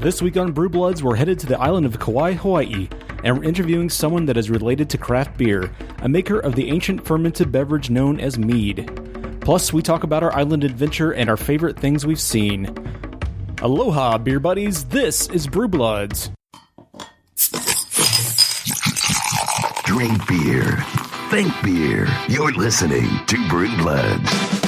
This week on Brew Bloods, we're headed to the island of Kauai, Hawaii, and we're interviewing someone that is related to craft beer, a maker of the ancient fermented beverage known as mead. Plus, we talk about our island adventure and our favorite things we've seen. Aloha, beer buddies. This is Brew Bloods. Drink beer. Think beer. You're listening to Brew Bloods.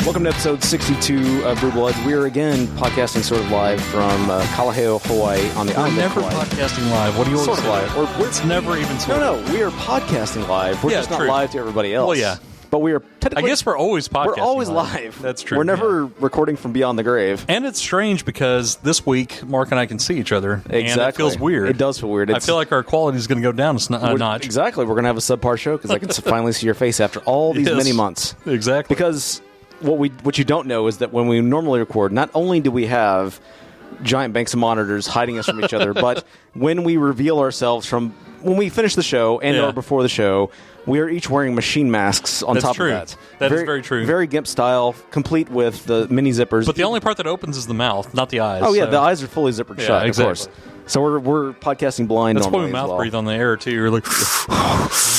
Welcome to episode 62 of Brew Bloods. We are again podcasting sort of live from Kalaheo, Hawaii on the island of Kauai. We're never podcasting live. What do you always Sort of live. Or it's never even sort No, we are podcasting live. We're just not true. live to everybody else. Well, yeah. But we are technically... I guess we're always podcasting. We're always live. That's true. We're never recording from beyond the grave. And it's strange because this week, Mark and I can see each other. Exactly. And it feels weird. It does feel weird. I feel like our quality is going to go down a notch. Exactly. We're going to have a subpar show because I can finally see your face after all these many months. Exactly. Because... What you don't know is that when we normally record, not only do we have giant banks of monitors hiding us from each other, but when we reveal ourselves when we finish the show and or before the show, we are each wearing machine masks on top of that. That is very true. Very GIMP style, complete with the mini zippers. But the only part that opens is the mouth, not the eyes. Oh, yeah, the eyes are fully zippered shut, exactly. Of course. So we're podcasting blind That's why normally we mouth as well. breathe on the air, too. You're like...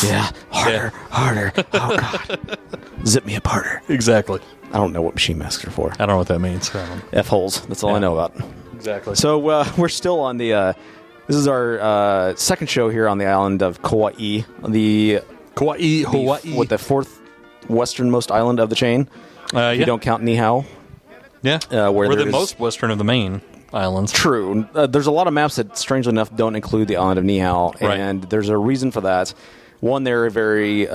Yeah, harder. Oh, God. Zip me up harder. Exactly. I don't know what machine masks are for. I don't know what that means. F-holes. That's all I know about. Exactly. So we're still on the... this is our second show here on the island of Kauai. Hawaii. What, the fourth westernmost island of the chain? If you don't count Niihau. Yeah. Where we're the there's- most western of the main islands. True. There's a lot of maps that, strangely enough, don't include the island of Niihau. Right. And there's a reason for that. One, they're a very...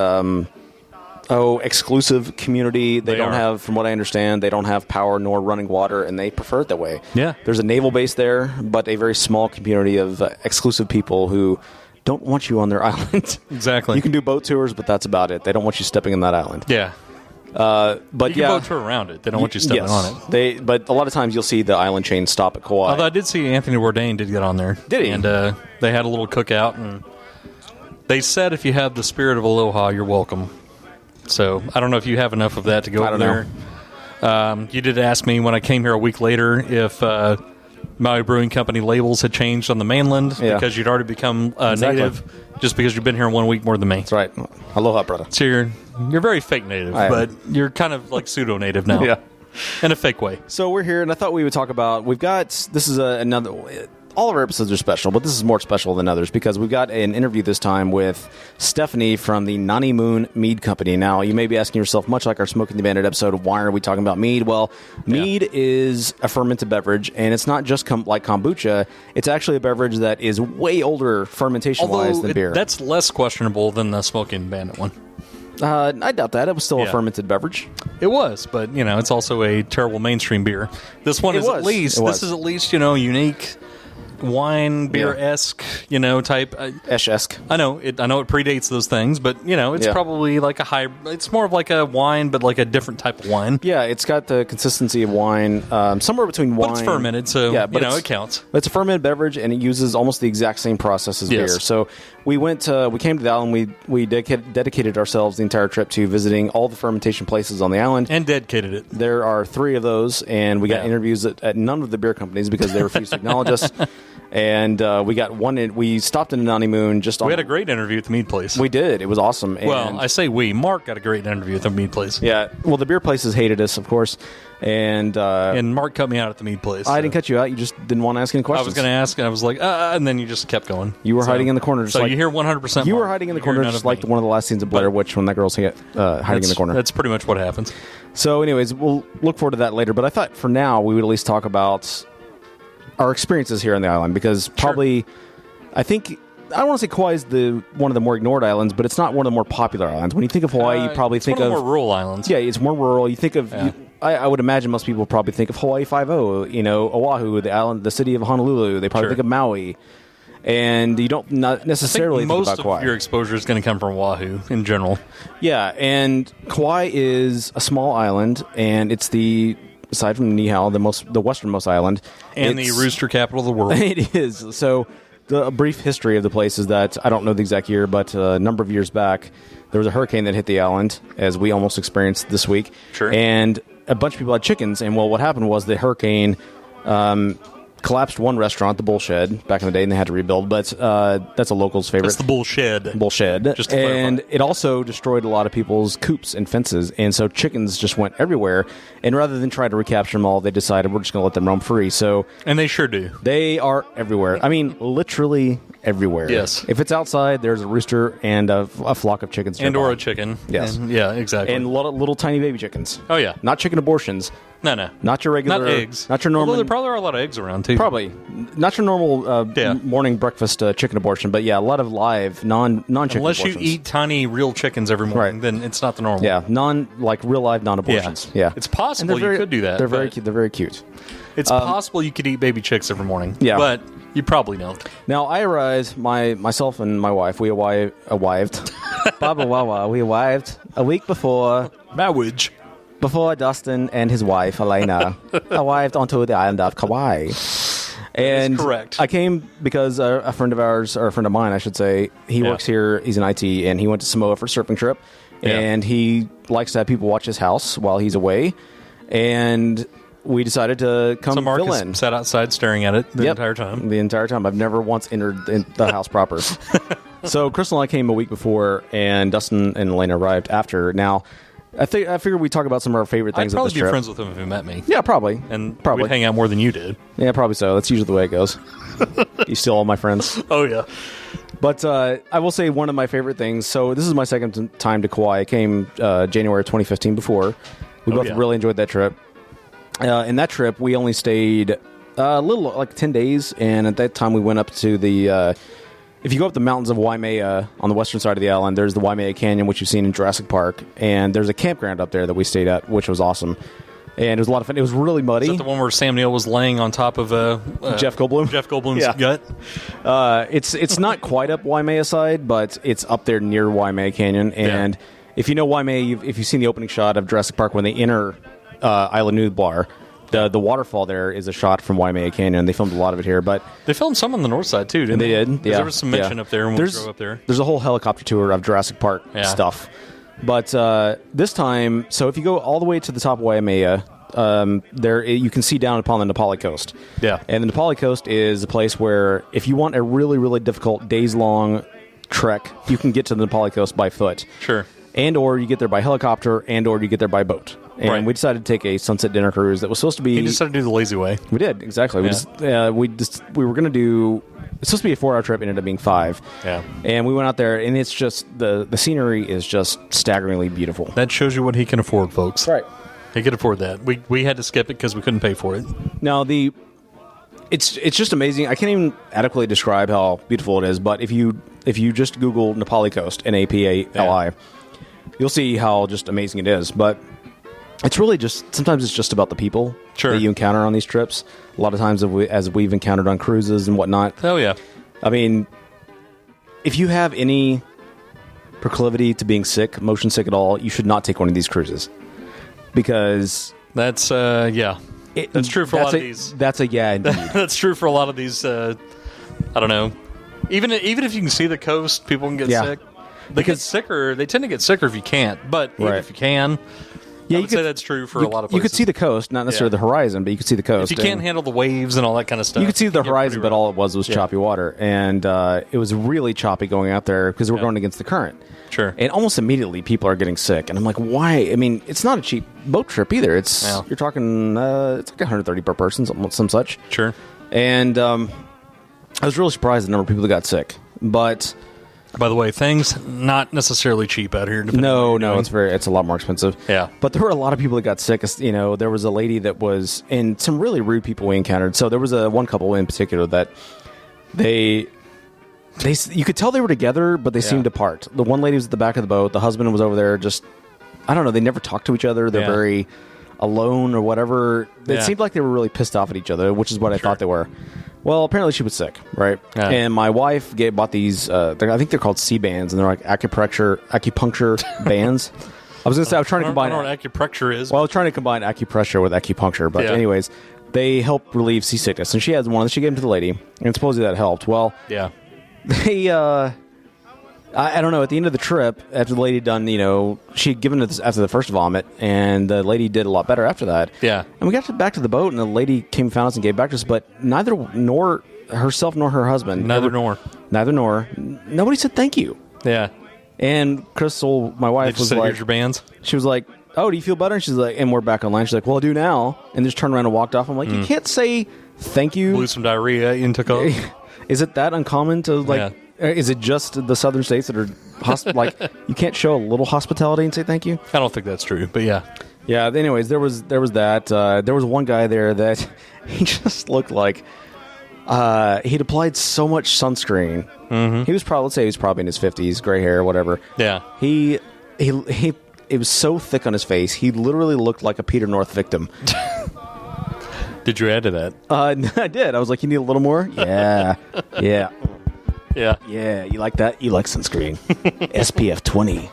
exclusive community. They don't have, from what I understand, they don't have power nor running water, and they prefer it that way. Yeah. There's a naval base there, but a very small community of exclusive people who don't want you on their island. Exactly. You can do boat tours, but that's about it. They don't want you stepping on that island. Yeah. But you can boat tour around it. They don't want you stepping on it. But a lot of times you'll see the island chain stop at Kauai. Although I did see Anthony Bourdain did get on there. Did he? And they had a little cookout, and they said if you have the spirit of aloha, you're welcome. So I don't know if you have enough of that to go over there. You did ask me when I came here a week later if Maui Brewing Company labels had changed on the mainland because you'd already become native just because you've been here 1 week more than me. That's right. Aloha, brother. So you're very fake native, but you're kind of like pseudo-native now. Yeah. In a fake way. So we're here, and I thought we would talk about... This is another... All of our episodes are special, but this is more special than others because we've got an interview this time with Stephanie from the Nani Moon Mead Company. Now, you may be asking yourself, much like our Smoking the Bandit episode, why are we talking about mead? Well, mead is a fermented beverage, and it's not just like kombucha. It's actually a beverage that is way older fermentation-wise than beer. That's less questionable than the Smoking Bandit one. I doubt that. It was still a fermented beverage. It was, but, it's also a terrible mainstream beer. This one is at least unique... wine, beer-esque, type. Esque. I know it predates those things, but, it's probably like a it's more of like a wine, but like a different type of wine. Yeah, it's got the consistency of wine, somewhere between wine. But it's fermented, so, it counts. It's a fermented beverage, and it uses almost the exact same process as beer. So we came to the island, we dedicated ourselves the entire trip to visiting all the fermentation places on the island. And dedicated it. There are 3 of those, and we got interviews at none of the beer companies because they refused to acknowledge us. And we got one. We stopped in Nani Moon. We had a great interview at the mead place. We did. It was awesome. Well, I say we. Mark got a great interview at the mead place. Yeah. Well, the beer places hated us, of course, and Mark cut me out at the mead place. I didn't cut you out. You just didn't want to ask any questions. I was going to ask, and I was like, and then you just kept going. You were hiding in the corner. So you hear 100%. You were hiding in the corner, just like one of the last scenes of Blair Witch when that girl's hiding in the corner. That's pretty much what happens. So, anyways, we'll look forward to that later. But I thought for now we would at least talk about our experiences here on the island, because probably, I think, I don't want to say Kauai is one of the more ignored islands, but it's not one of the more popular islands. When you think of Hawaii, you probably think of... one of the more rural islands. Yeah, it's more rural. You think of... I would imagine most people probably think of Hawaii 5-0, Oahu, the island, the city of Honolulu. They probably think of Maui. And you don't not necessarily think about Kauai. Most of your exposure is going to come from Oahu in general. Yeah, and Kauai is a small island, and it's aside from Niihau, the westernmost island. And the rooster capital of the world. It is. So a brief history of the place is that, I don't know the exact year, but a number of years back, there was a hurricane that hit the island, as we almost experienced this week. Sure. And a bunch of people had chickens. And well, what happened was the hurricane collapsed one restaurant, the Bullshed, back in the day, and they had to rebuild. But that's a local's favorite. That's the Bullshed. Bullshed. Just to and clarify. it also destroyed a lot of people's coops and fences. And so chickens just went everywhere. And rather than try to recapture them all, they decided we're just going to let them roam free. So And they sure do. they are everywhere. I mean, literally everywhere. Yes. If it's outside, there's a rooster and a flock of chickens. And or nearby. a chicken. Yes. And, yeah, exactly. And little tiny baby chickens. oh, yeah. Not chicken abortions. No. Not your regular. Not eggs. Not your normal. Although there probably are a lot of eggs around, too. Probably not your normal Yeah. morning breakfast chicken abortion, but yeah, a lot of live non-chicken Unless abortions. you eat tiny real chickens every morning, Right. then it's not the normal. Yeah, real live non-abortions. Yeah, It's possible And they're you could do that, They're very but- cute. They're very cute. It's possible you could eat baby chicks every morning. Yeah. But you probably don't. Now I arrived. Myself and my wife. We arrived. Baba Wawa. We arrived a week before Marriage. Dustin and his wife Elena arrived onto the island of Kauai. And correct. I came because a friend of ours, or a friend of mine, I should say, he Yeah. works here. He's in IT, and he went to Samoa for a surfing trip. Yeah. And he likes to have people watch his house while he's away. And we decided to come So Mark fill has in. sat outside staring at it the Yep. entire time. The entire time. I've never once entered the house proper. So Crystal and I came a week before, and Dustin and Elena arrived after. Now, I figured we'd talk about some of our favorite I'd things of probably this be trip. friends with him if he met me. Yeah, probably. And probably we'd hang out more than you did. Yeah, probably so. That's usually the way it goes. You steal all my friends. Oh, yeah. But I will say one of my favorite things. So this is my second time to Kauai. I came January 2015 before. We both yeah. really enjoyed that trip. In that trip, we only stayed a little, like 10 days. And at that time, we went up to the... if you go up the mountains of Waimea on the western side of the island, there's the Waimea Canyon, which you've seen in Jurassic Park. And there's a campground up there that we stayed at, which was awesome. And it was a lot of fun. It was really muddy. Is that the one where Sam Neill was laying on top of Jeff Goldblum? Jeff Goldblum's Yeah. gut? It's not quite up Waimea side, but it's up there near Waimea Canyon. And if you know Waimea, if you've seen the opening shot of Jurassic Park when they enter Isla Nublar, the waterfall there is a shot from Waimea Canyon. They filmed a lot of it here, but They filmed some on the north side, too, didn't they did. 'Cause Yeah, there was some mention yeah. up there when we drove up there. There's a whole helicopter tour of Jurassic Park Yeah. stuff. But this time, so if you go all the way to the top of Waimea, there you can see down upon the Nepali coast. Yeah. And the Nepali coast is a place where if you want a really, really difficult days-long trek, you can get to the Nepali coast by foot. Sure. And or you get there by helicopter, and or you get there by boat. And Right. we decided to take a sunset dinner cruise that was supposed to be... He decided to do the lazy way. We did, exactly. Yeah. We were going to do... It's supposed to be a 4-hour trip, ended up being 5. Yeah. And we went out there, and it's just... The scenery is just staggeringly beautiful. That shows you what he can afford, folks. Right. He could afford that. We had to skip it because we couldn't pay for it. Now, it's just amazing. I can't even adequately describe how beautiful it is, but if you just Google Nepali Coast, Napali, you'll see how just amazing it is. But it's really just... Sometimes it's just about the people Sure. that you encounter on these trips. A lot of times, as we've encountered on cruises and whatnot. Oh, yeah. I mean, if you have any proclivity to being sick, motion sick at all, you should not take one of these cruises. Because... That's, yeah. That's true for a lot of these. That's a yeah, indeed. That's true for a lot of these, I don't know. Even if you can see the coast, people can get Yeah. sick. They get sicker. They tend to get sicker if you can't. But even Right. if you can, Yeah, I you would say could- that's true for a lot of You places. could see the coast, not necessarily the horizon, but you could see the coast. If you can't and handle the waves and all that kind of stuff. you could see it the can get horizon, pretty but all rough. it was Yeah. choppy water, and it was really choppy going out there because we're going against the current. Sure. And almost immediately, people are getting sick, and I'm like, why? I mean, it's not a cheap boat trip either. It's Yeah. you're talking, it's like 130 per person, some such. Sure. And I was really surprised at the number of people that got sick, but. By the way, things not necessarily cheap out here. depending on what No, you're doing. it's a lot more expensive. Yeah. But there were a lot of people that got sick. You know, there was a lady that was, and some really rude people we encountered. So there was one couple in particular that they you could tell they were together, but they seemed apart. The one lady was at the back of the boat. The husband was over there. Just, I don't know. They never talked to each other. They're Yeah. very alone or whatever. It Yeah. seemed like they were really pissed off at each other, which is what I thought they were. Well, apparently she was sick, right? Yeah. And my wife bought these. I think they're called C bands, and they're like acupuncture bands. I was going to say I was trying to I don't combine. know what acupuncture is. Well, I was trying to combine acupressure with acupuncture, but Yeah. anyways, they help relieve seasickness, and she had one. She gave them to the lady, and supposedly that helped. Well, yeah. they I don't know. At the end of the trip, after the lady done, she had given it after the first vomit, and the lady did a lot better after that. Yeah. And we got back to the boat, and the lady came and found us and gave back to us, but neither nor herself nor her husband. Neither nor. Nobody said thank you. Yeah. And Crystal, my wife, was like, here's your bands. She was like, oh, do you feel better? And she's like, and we're back online. She's like, well, I do now. And just turned around and walked off. I'm like, you can't say thank you. Blew some diarrhea and took off. Is it that uncommon to like? Yeah. Is it just the southern states that are like you can't show a little hospitality and say thank you? I don't think that's true, but yeah. Yeah. Anyways, there was that. There was one guy there that he just looked like he'd applied so much sunscreen. Mm-hmm. He was probably in his 50s, gray hair, whatever. Yeah. He it was so thick on his face. He literally looked like a Peter North victim. Did you add to that? I did. I was like, you need a little more? Yeah. Yeah. Yeah. Yeah. You like that? You like sunscreen. SPF 20.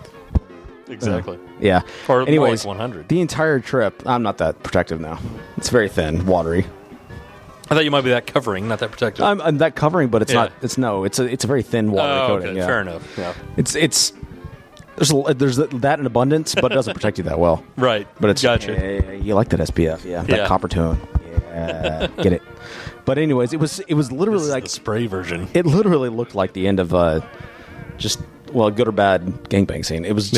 Exactly. Yeah. Or anyways, more like 100. The entire trip, I'm not that protective now. It's very thin, watery. I thought you might be that covering, not that protective. I'm that covering, but it's not. It's a very thin watery coating. Okay. Yeah. Fair enough. Yeah. It's there's that in abundance, but it doesn't protect you that well. Right. But it's gotcha. Yeah, you like that SPF, yeah. That copper tone. Yeah. Get it. But anyways, it was literally like the spray version. It literally looked like the end of just good or bad gangbang scene. It was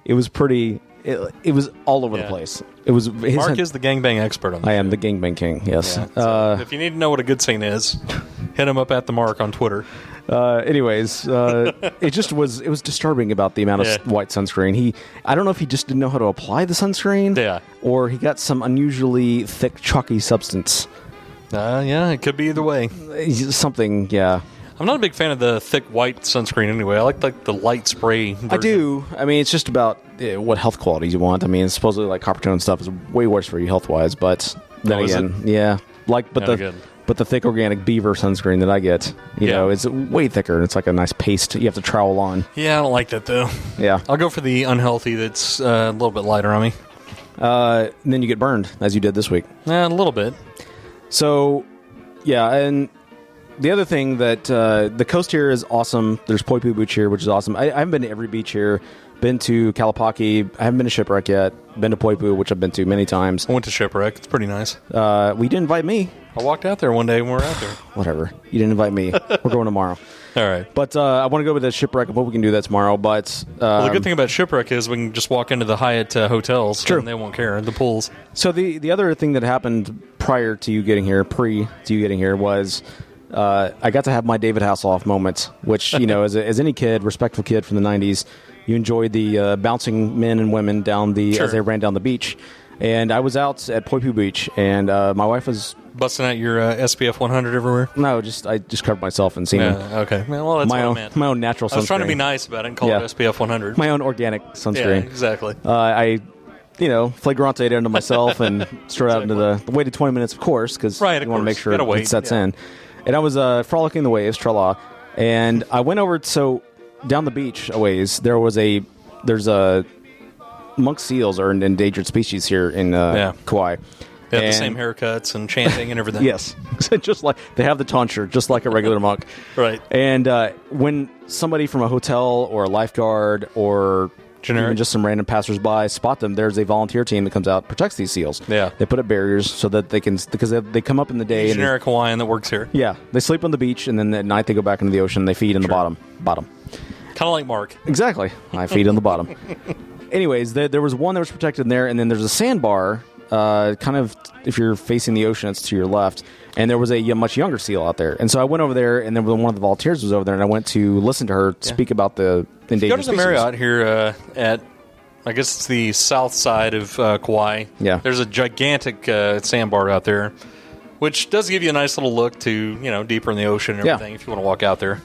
it was pretty. It was all over the place. It was. Mark is the gangbang expert on that. I am the gangbang king. Yes. Yeah, so if you need to know what a good scene is, hit him up at the Mark on Twitter. Anyways, it just was. It was disturbing about the amount of white sunscreen. I don't know if he just didn't know how to apply the sunscreen. Yeah. Or he got some unusually thick, chalky substance. Yeah, it could be either way. Something. Yeah. I'm not a big fan of the thick white sunscreen anyway. I like the light spray version. I do. I mean, it's just about what health qualities you want. I mean, supposedly like copper tone stuff is way worse for you health wise, but then again, yeah, but the thick organic beaver sunscreen that I get, you know, is way thicker. It's like a nice paste you have to trowel on. Yeah, I don't like that though. Yeah, I'll go for the unhealthy that's a little bit lighter on me. And then you get burned as you did this week. A little bit. So, yeah, and the other thing that the coast here is awesome. There's Poipu Beach here, which is awesome. I haven't been to every beach here. Been to Kalapaki. I haven't been to Shipwreck yet. Been to Poipu, which I've been to many times. I went to Shipwreck. It's pretty nice. We didn't invite me. I walked out there one day when we were out there. Whatever. You didn't invite me. We're going tomorrow. All right. But I want to go to the Shipwreck. I hope we can do that tomorrow. But the good thing about Shipwreck is we can just walk into the Hyatt hotels. True. And they won't care. The pools. So the other thing that happened prior to you getting here, was I got to have my David Hasselhoff moment, which, you know, as any kid, respectful kid from the 90s, you enjoyed the bouncing men and women down as they ran down the beach. And I was out at Poipu Beach, and my wife was busting out your SPF 100 everywhere. No, I just covered myself and semen. Okay, well that's my own natural sunscreen. I was trying to be nice about it and call it SPF 100. My own organic sunscreen. Yeah, exactly. I flagrante into myself and straight out into the waited 20 minutes, of course, because you want to make sure it sets in. And I was frolicking the waves, tra-la, and I went over. So down the beach a ways, there's a monk seals are an endangered species here in Kauai. They have the same haircuts and chanting and everything. Yes, just like they have the tonsure, just like a regular monk. Right. And when somebody from a hotel or a lifeguard or even just some random passersby spot them, there's a volunteer team that comes out and protects these seals. Yeah. They put up barriers so that they can, because they come up in the day. Generic Hawaiian that works here. Yeah. They sleep on the beach, and then at night they go back into the ocean and they feed in the bottom. Kind of like Mark. Exactly. I feed on the bottom. Anyways, there was one that was protected in there, and then there's a sandbar, kind of, if you're facing the ocean, it's to your left. And there was a much younger seal out there. And so I went over there, and then one of the volunteers was over there, and I went to listen to her speak about the endangered species. Go to the Marriott here at, I guess it's the south side of Kauai. Yeah. There's a gigantic sandbar out there, which does give you a nice little look to, deeper in the ocean and everything if you want to walk out there.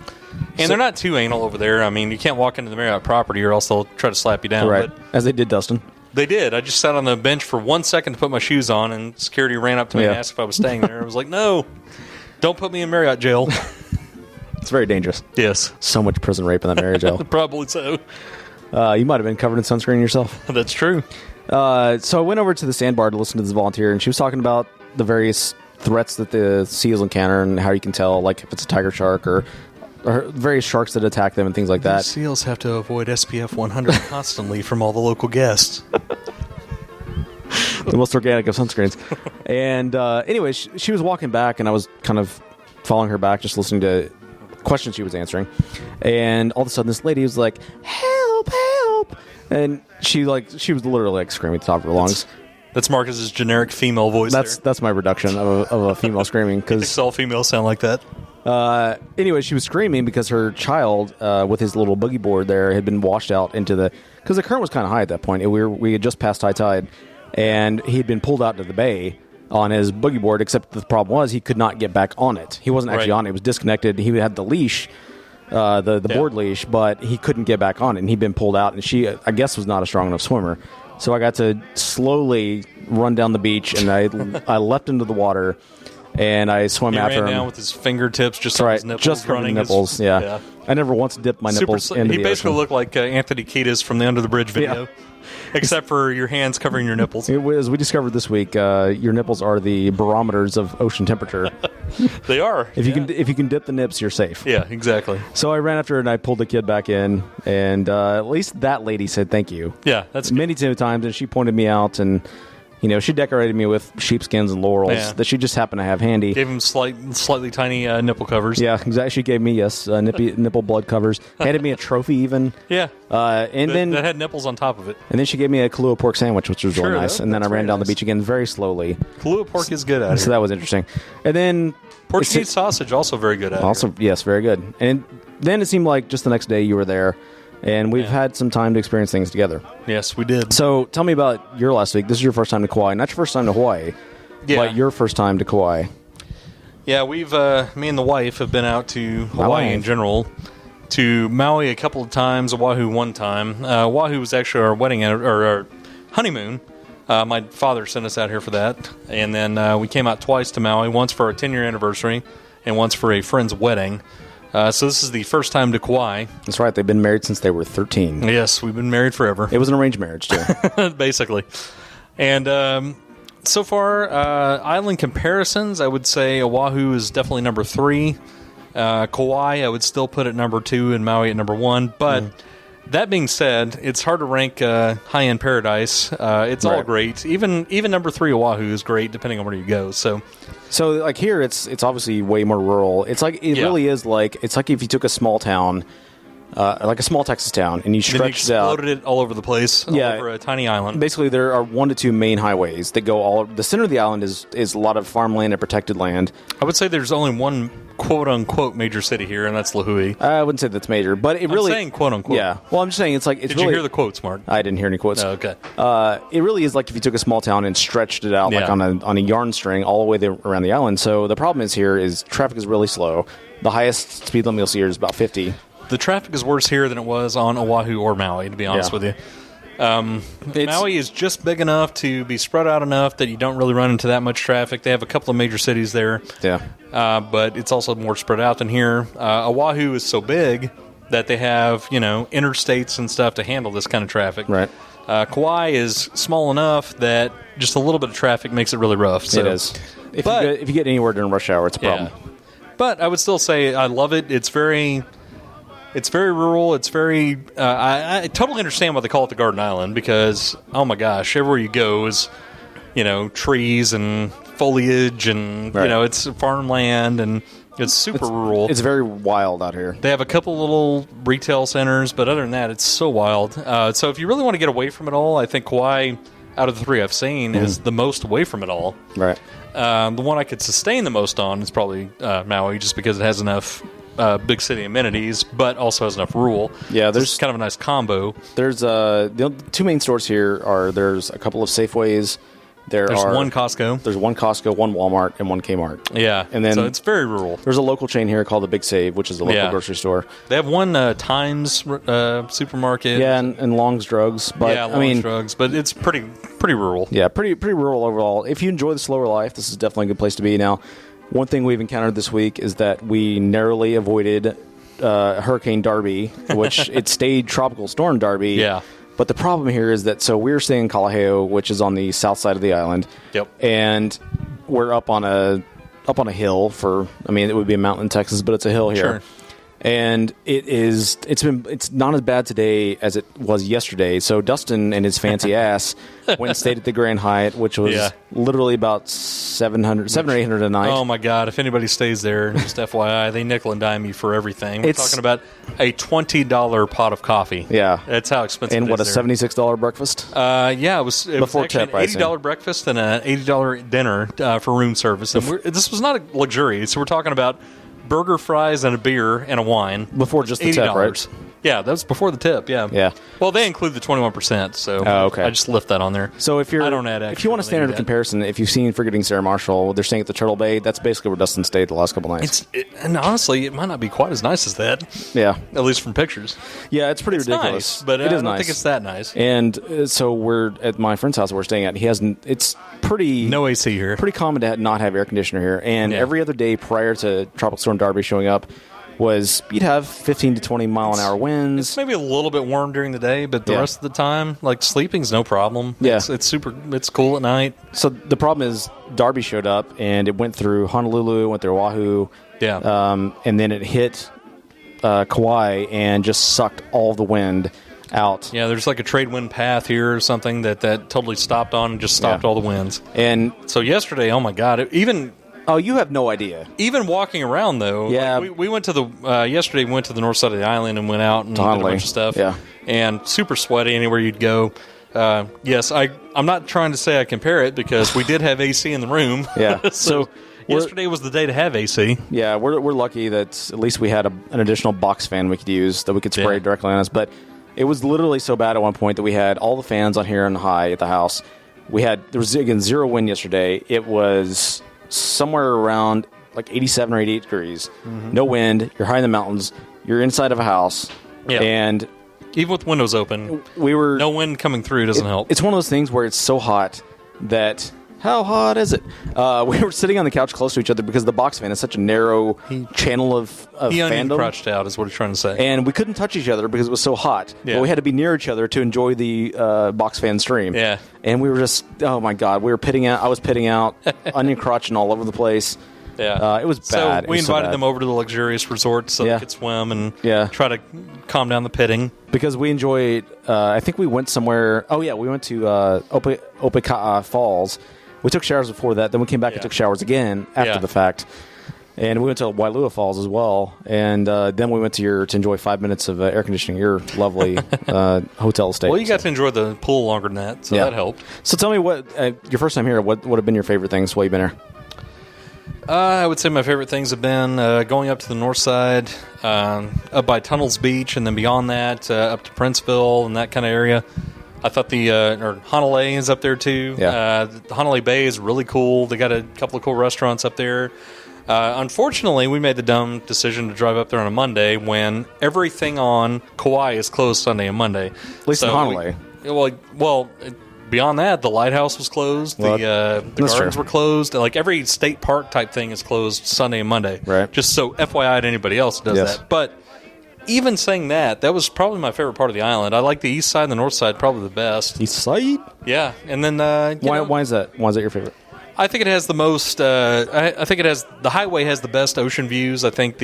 And they're not too anal over there. I mean, you can't walk into the Marriott property or else they'll try to slap you down. Right, but as they did Dustin. They did. I just sat on the bench for 1 second to put my shoes on, and security ran up to me and asked if I was staying there. I was like, no, don't put me in Marriott jail. It's very dangerous. Yes. So much prison rape in that Marriott jail. Probably so. You might have been covered in sunscreen yourself. That's true. So I went over to the sandbar to listen to this volunteer, and she was talking about the various threats that the seals encounter and how you can tell, like, if it's a tiger shark or various sharks that attack them and things like that. Seals have to avoid SPF 100 constantly from all the local guests. The most organic of sunscreens. And anyway, she was walking back, and I was kind of following her back, just listening to questions she was answering. And all of a sudden, this lady was like, "Help, help!" And she was literally like screaming at the top of her lungs. That's Marcus's generic female voice. That's my reduction of a female screaming, because all females sound like that. Anyway, she was screaming because her child, with his little boogie board there, had been washed out into because the current was kind of high at that point. We had just passed high tide, and he had been pulled out to the bay on his boogie board, except the problem was he could not get back on it. He wasn't actually on it. It was disconnected. He had the leash, the board leash, but he couldn't get back on it, and he'd been pulled out, and she, I guess, was not a strong enough swimmer. So I got to slowly run down the beach, and I leapt into the water, and I swam after him. He ran down with his fingertips, just right, his nipples just running. Nipples, yeah. I never once dipped my nipples into the ocean. He basically looked like Anthony Kiedis from the Under the Bridge video. Yeah. Except for your hands covering your nipples. As we discovered this week, your nipples are the barometers of ocean temperature. They are. If you can dip the nips, you're safe. Yeah, exactly. So I ran after her and I pulled the kid back in, and at least that lady said thank you. Yeah, that's good. Many times, and she pointed me out, and she decorated me with sheepskins and laurels that she just happened to have handy. Gave him slightly tiny nipple covers. Yeah, exactly. She gave me nipple blood covers. Handed me a trophy even. Yeah. Then that had nipples on top of it. And then she gave me a Kahlua pork sandwich, which was really nice. And then I ran down the beach again very slowly. Kahlua pork is good at it. So that was interesting. And then Portuguese sausage also very good at it. Also, yes, very good. And then it seemed like just the next day you were there. And we've had some time to experience things together. Yes, we did. So tell me about your last week. This is your first time to Kauai. Not your first time to Hawaii, but your first time to Kauai. Yeah, we've me and the wife have been out to Hawaii in general. To Maui a couple of times, Oahu one time. Oahu was actually our wedding or our honeymoon. My father sent us out here for that. And then we came out twice to Maui, once for our 10-year anniversary and once for a friend's wedding. So this is the first time to Kauai. That's right. They've been married since they were 13. Yes, we've been married forever. It was an arranged marriage, too. Basically. And so far, island comparisons, I would say Oahu is definitely number 3. Kauai, I would still put at number 2 and Maui at number 1. But that being said, it's hard to rank high-end paradise. It's all great. Even number 3 Oahu is great, depending on where you go. So like here, it's obviously way more rural. It's like really is like it's like if you took a small town, like a small Texas town, and you stretched it out, exploded it all over the place, all over a tiny island. Basically, there are 1 to 2 main highways that go all. The center of the island is a lot of farmland and protected land. I would say there's only one quote unquote major city here, and that's Lahui. I wouldn't say that's major, but I'm saying quote unquote. Yeah. Well, I'm just saying it's like it's. Did you hear the quotes, Mark? I didn't hear any quotes. Oh, okay. It really is like if you took a small town and stretched it out like on a yarn string all the way around the island. So the problem is traffic is really slow. The highest speed limit you'll see here is about 50. The traffic is worse here than it was on Oahu or Maui, to be honest with you. Maui is just big enough to be spread out enough that you don't really run into that much traffic. They have a couple of major cities there. Yeah. But it's also more spread out than here. Oahu is so big that they have, interstates and stuff to handle this kind of traffic. Right. Kauai is small enough that just a little bit of traffic makes it really rough. So. It is. If you get anywhere during rush hour, it's a problem. Yeah. But I would still say I love it. It's very rural. It's very. I totally understand why they call it the Garden Island because, oh my gosh, everywhere you go is, trees and foliage and it's farmland and it's super rural. It's very wild out here. They have a couple little retail centers, but other than that, it's so wild. So if you really want to get away from it all, I think Kauai, out of the 3 I've seen, is the most away from it all. Right. The one I could sustain the most on is probably Maui, just because it has enough big city amenities, but also has enough rural. Yeah, there's kind of a nice combo. There's the 2 main stores here there's a couple of Safeways. There's 1 Costco. There's 1 Costco, 1 Walmart, and 1 Kmart. Yeah, and then so it's very rural. There's a local chain here called the Big Save, which is a local grocery store. They have 1 Times supermarket. Yeah, and Long's Drugs. But Long's Drugs, but it's pretty rural. Yeah, pretty rural overall. If you enjoy the slower life, this is definitely a good place to be. Now, one thing we've encountered this week is that we narrowly avoided Hurricane Darby, which it stayed Tropical Storm Darby. Yeah. But the problem here is that, so we're staying in Kalaheo, which is on the south side of the island. Yep. And we're up on a hill it would be a mountain in Texas, but it's a hill here. Sure. And it's not as bad today as it was yesterday. So Dustin and his fancy ass went and stayed at the Grand Hyatt, which was literally about $700 or $800 a night. Oh my God! If anybody stays there, just FYI, they nickel and dime you for everything. We're talking about a $20 pot of coffee. Yeah, that's how expensive. And it is what, a $76 breakfast? Yeah, it was before actually tip, an $80 breakfast and an $80 dinner for room service. And this was not a luxury. So we're talking about burger, fries, and a beer and a wine. Before just the $80. tip, right? Yeah, that was before the tip, yeah. Yeah. Well, they include the 21%, so okay. I just lift that on there. So if I don't add extra. If you want a standard comparison, if you've seen Forgetting Sarah Marshall, they're staying at the Turtle Bay. That's basically where Dustin stayed the last couple nights. And honestly, it might not be quite as nice as that. Yeah. At least from pictures. Yeah, it's pretty ridiculous. Nice, but I don't think it's that nice. And so we're at my friend's house we're staying at. It's pretty... No AC here. Pretty common to not have air conditioner here. And every other day prior to Tropical Storm Darby showing up, you'd have 15 to 20 mile an hour winds. It's maybe a little bit warm during the day, but the rest of the time, like, sleeping's no problem. Yeah. It's cool at night. So the problem is Darby showed up and it went through Honolulu, went through Oahu. Yeah. And then it hit Kauai and just sucked all the wind out. Yeah, there's like a trade wind path here or something that totally stopped on and just stopped all the winds. And so yesterday, oh my God, Oh, you have no idea. Even walking around, though, yeah. Like we went to yesterday. We went to the north side of the island and went out and did a bunch of stuff. Yeah, and super sweaty anywhere you'd go. Yes, I'm not trying to say I compare it because we did have AC in the room. Yeah, so yesterday was the day to have AC. Yeah, we're lucky that at least we had an additional box fan we could use that we could spray directly on us. But it was literally so bad at one point that we had all the fans on here on high at the house. There was again zero wind yesterday. It was somewhere around like 87 or 88 degrees. Mm-hmm. No wind. You're high in the mountains. You're inside of a house. Yeah. And even with windows open, no wind coming through doesn't help. It's one of those things where it's so hot that... How hot is it? We were sitting on the couch close to each other because the box fan is such a narrow channel of fandom. Crouched out is what he's trying to say. And we couldn't touch each other because it was so hot. Yeah. But we had to be near each other to enjoy the box fan stream. Yeah. And we were just, oh my God, we were pitting out. I was pitting out, onion crotching all over the place. Yeah. It was bad. So we invited them over to the luxurious resort so they could swim and try to calm down the pitting. Because we enjoyed, I think we went somewhere, we went to Opeka'a Falls. We took showers before that. Then we came back and took showers again after the fact. And we went to Wailua Falls as well. And then we went to enjoy 5 minutes of air conditioning, your lovely hotel stay. Well, you got to enjoy the pool longer than that, so that helped. So tell me what, your first time here, what would have been your favorite things while you've been here? I would say my favorite things have been going up to the north side, up by Tunnels Beach, and then beyond that, up to Princeville and that kind of area. I thought Honolulu is up there too. Yeah. The Honolulu Bay is really cool. They got a couple of cool restaurants up there. Unfortunately, we made the dumb decision to drive up there on a Monday when everything on Kauai is closed Sunday and Monday. At least in Honolulu. Well, beyond that, the lighthouse was closed. The gardens were closed. Like every state park type thing is closed Sunday and Monday. Right. Just so FYI to anybody else who does that. But even saying that was probably my favorite part of the island. I like the east side and the north side probably the best. East side? Yeah. And then why is that? Why is that your favorite? I think it has the most I think the highway has the best ocean views. I think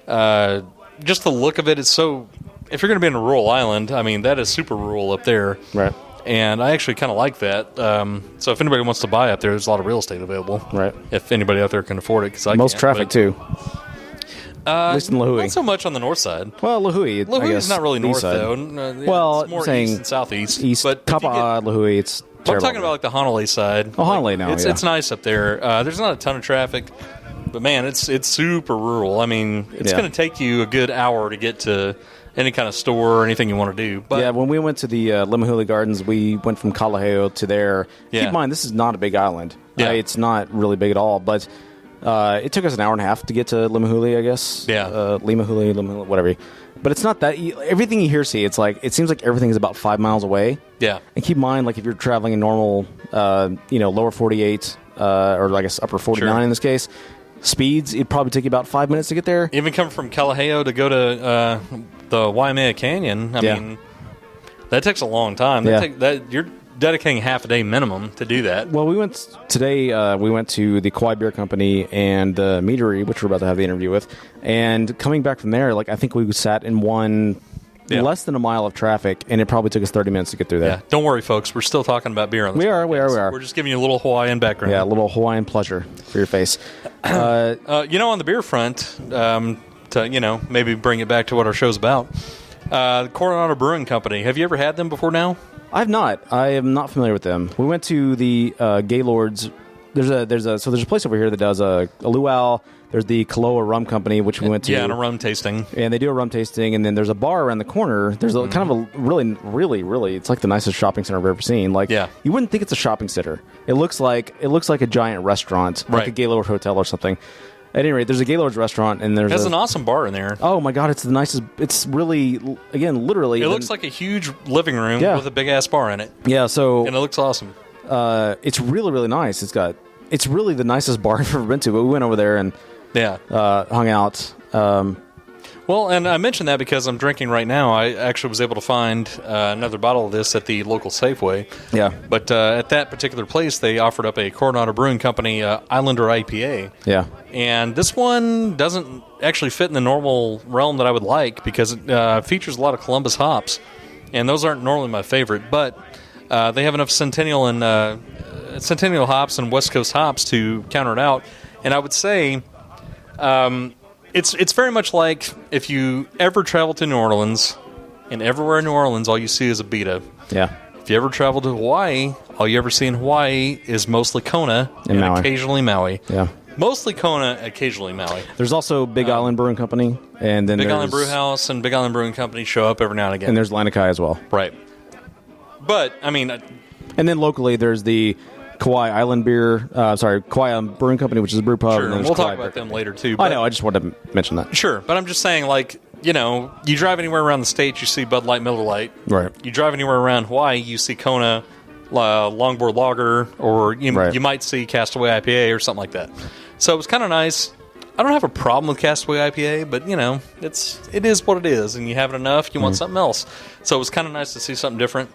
just the look of it is so, if you're going to be in a rural island, I mean that is super rural up there. Right. And I actually kind of like that. So if anybody wants to buy up there, there's a lot of real estate available. Right. If anybody out there can afford it, because most traffic too. At least in Lahui. Not so much on the north side. Well, Lahui is not really north, though. Well, it's more saying east and southeast. East, but Kapa'a, Lahui, it's terrible. I'm talking about like the Honolulu side. Oh, Honolulu now, It's nice up there. There's not a ton of traffic, but man, it's super rural. I mean, it's going to take you a good hour to get to any kind of store or anything you want to do. But when we went to the Limahuli Gardens, we went from Kalaheo to there. Keep in mind, this is not a big island. Yeah. It's not really big at all, but it took us an hour and a half to get to Limahuli, I guess. Yeah. Limahuli, whatever. But it's not that... Everything you hear, it seems like everything is about 5 miles away. Yeah. And keep in mind, like, if you're traveling in normal, lower 48, or I guess upper 49 in this case, speeds, it'd probably take you about 5 minutes to get there. Even coming from Kalaheo to go to the Waimea Canyon, I mean, that takes a long time. dedicating half a day minimum to do that. Well, we went today. We went to the Kauai Beer Company and the Meadery, which we're about to have the interview with. And coming back from there, I think we sat in less than a mile of traffic, and it probably took us 30 minutes to get through there. Yeah, don't worry, folks. We're still talking about beer on this. We are. We're just giving you a little Hawaiian background. Yeah, a little Hawaiian pleasure for your face. On the beer front, to maybe bring it back to what our show's about. The Coronado Brewing Company. Have you ever had them before now? I've not. I am not familiar with them. We went to the Gaylord's. There's a place over here that does a luau. There's the Kaloa Rum Company, which we went to. Yeah, and a rum tasting. And they do a rum tasting, and then there's a bar around the corner. There's a kind of a really, really, really, it's like the nicest shopping center I've ever seen. You wouldn't think it's a shopping center. It looks like a giant restaurant, like a Gaylord hotel or something. At any rate, there's a Gaylord's restaurant, and there's an awesome bar in there. Oh my God, it's the nicest. It's really, again, literally. It looks like a huge living room with a big ass bar in it. Yeah, so and it looks awesome. It's really, really nice. It's really the nicest bar I've ever been to. But we went over there and hung out. Well, and I mentioned that because I'm drinking right now. I actually was able to find another bottle of this at the local Safeway. Yeah. But at that particular place, they offered up a Coronado Brewing Company Islander IPA. Yeah. And this one doesn't actually fit in the normal realm that I would like because it features a lot of Columbus hops. And those aren't normally my favorite, but they have enough Centennial hops and West Coast hops to counter it out. And I would say... It's very much like if you ever travel to New Orleans, and everywhere in New Orleans, all you see is a Beta. Yeah. If you ever travel to Hawaii, all you ever see in Hawaii is mostly Kona and Maui. Occasionally Maui. Yeah. Mostly Kona, occasionally Maui. There's also Big Island Brewing Company, and then Big Island Brew House and Big Island Brewing Company show up every now and again. And there's Lanikai as well. Right. But, I mean... and then locally, there's the... Kauai Island Kauai Brewing Company, which is a brew pub. Sure, and we'll talk about them later, too. I know, I just wanted to mention that. Sure, but I'm just saying, you drive anywhere around the States, you see Bud Light, Miller Light. Right. You drive anywhere around Hawaii, you see Kona, Longboard Lager, or you might see Castaway IPA or something like that. So it was kind of nice. I don't have a problem with Castaway IPA, but, it is what it is, and you have it enough, you want something else. So it was kind of nice to see something different.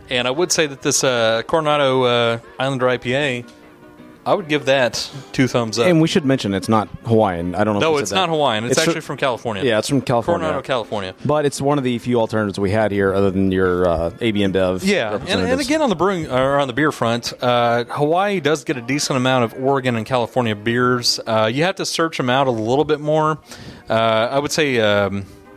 And I would say that this Coronado Islander IPA, I would give that 2 thumbs up. And we should mention it's not Hawaiian. I don't know No, if it's not Hawaiian. It's actually from California. Yeah, it's from California. Coronado, California. But it's one of the few alternatives we had here other than your AB InBev. Yeah, and again on the brewing or on the beer front, Hawaii does get a decent amount of Oregon and California beers. You have to search them out a little bit more. I would say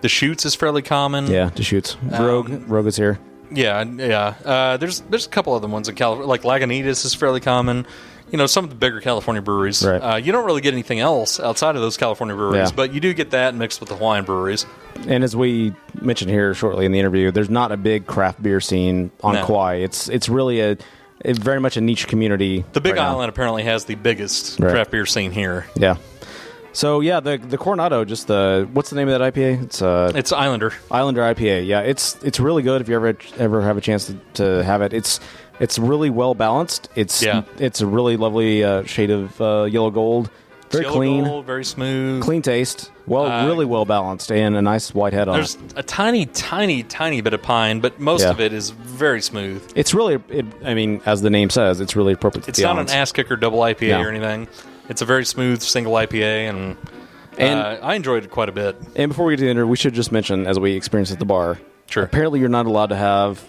Deschutes is fairly common. Yeah, Deschutes. Rogue is here. Yeah. There's a couple other ones in California, like Lagunitas is fairly common. Some of the bigger California breweries. Right. You don't really get anything else outside of those California breweries, but you do get that mixed with the Hawaiian breweries. And as we mentioned here shortly in the interview, there's not a big craft beer scene on Kauai. It's really very much a niche community. The Big Island apparently has the biggest craft beer scene here. Yeah. So yeah, the Coronado, just what's the name of that IPA? It's Islander IPA. Yeah, it's really good if you ever have a chance to have it. It's really well balanced. It's a really lovely shade of yellow gold. Very clean, gold, very smooth, clean taste. Really well balanced, and a nice white head on it. There's a tiny bit of pine, but most of it is very smooth. It's really, as the name says, it's really appropriate. It's not an ass kicker double IPA or anything. It's a very smooth single IPA, and I enjoyed it quite a bit. And before we get to the interview, we should just mention, as we experienced at the bar, apparently you're not allowed to have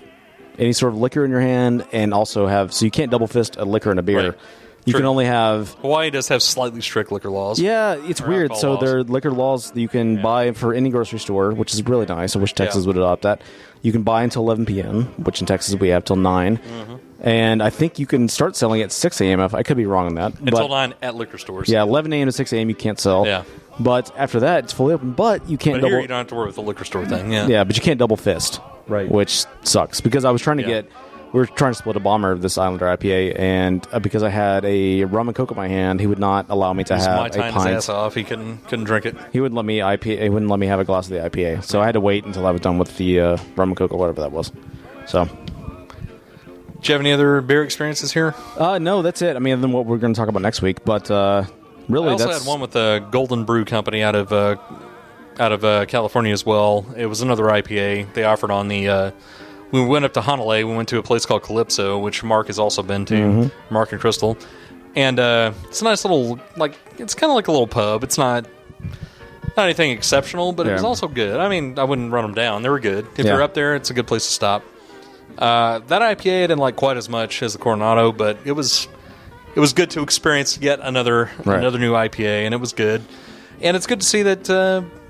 any sort of liquor in your hand, and also so you can't double fist a liquor and a beer. Right. You can only have... Hawaii does have slightly strict liquor laws. Yeah, it's weird. So there are liquor laws that you can buy for any grocery store, which is really nice. I wish Texas would adopt that. You can buy until 11 p.m., which in Texas we have till 9. Mm-hmm. And I think you can start selling at 6 a.m. I could be wrong on that. Until 9 at liquor stores. Yeah, 11 a.m. to 6 a.m. you can't sell. Yeah. But after that, it's fully open. But you can't double... here you don't have to worry with the liquor store thing. Yeah. Yeah, but you can't double fist. Right. Which sucks. Because I was trying to get... We were trying to split a bomber of this Islander IPA, and because I had a rum and coke in my hand, he would not allow me to have a pint. His ass off. He couldn't drink it. He wouldn't let me IPA. He wouldn't let me have a glass of the IPA. So I had to wait until I was done with the rum and coke or whatever that was. So, do you have any other beer experiences here? No, that's it. Other than what we're going to talk about next week, but really, I also had one with the Golden Brew Company out of California as well. It was another IPA. They offered on the we went up to Honolulu. We went to a place called Calypso, which Mark has also been to, Mark and Crystal. And it's a nice little, it's kind of like a little pub. It's not anything exceptional, but it was also good. I mean, I wouldn't run them down. They were good. If you're up there, it's a good place to stop. That IPA I didn't like quite as much as the Coronado, but it was good to experience yet another new IPA, and it was good. And it's good to see that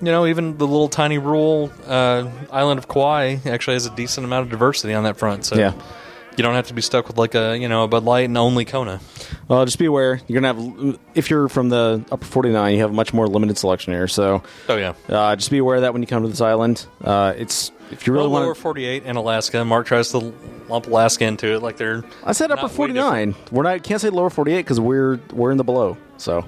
even the little tiny rural island of Kauai actually has a decent amount of diversity on that front. So you don't have to be stuck with a Bud Light and only Kona. Well, just be aware. You're gonna have, if you're from the upper 49, you have a much more limited selection here. So, just be aware of that when you come to this island. If you really want lower 48 in Alaska. Mark tries to lump Alaska into it like they're. I said upper 49. We're not. Can't say lower 48 because we're in the below. So.